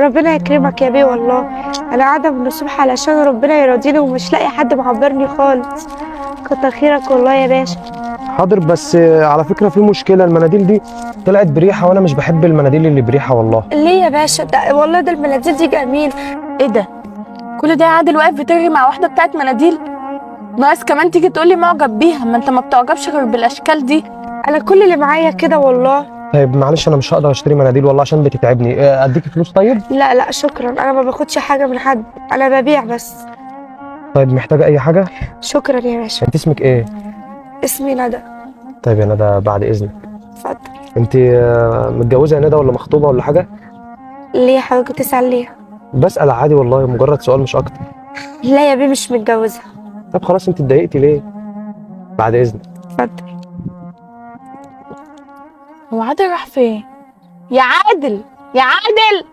ربنا يكرمك يا بيه والله. انا قاعده من الصبح علشان ربنا يرضيني ومش لاقي حد معبرني خالص. كتر خيرك والله يا باشا. حاضر، بس على فكره في مشكله، المناديل دي طلعت بريحه وانا مش بحب المناديل اللي بريحه والله. ليه يا باشا؟ ده والله ده المناديل دي جميل. ايه ده؟ كل ده يا عادل واقف بترغي مع واحده بتاعت مناديل؟ ناقص كمان تيجي تقولي معجب بيها، ما انت ما بتعجبش غير بالاشكال دي. انا كل اللي معايا كده والله. طيب معلش انا مش هقدر اشتري مناديل والله عشان بتتعبني، اديك فلوس طيب؟ لا لا شكرا، انا ما باخدش حاجه من حد، انا ببيع بس. طيب محتاجه اي حاجه؟ شكرا يا باشا. انت اسمك ايه؟ اسمي ندى. طيب يا ندى بعد اذنك، اتفضل. انت متجوزه يا ندى ولا مخطوبه ولا حاجه؟ ليه حضرتك بتسأل ليه؟ بسأل عادي والله، مجرد سؤال مش اكتر. لا يا بيه مش متجوزه. طب خلاص، انت اتضايقتي ليه؟ بعد اذنك. اتفضل. هو عادل راح فين؟ يا عادل، يا عادل!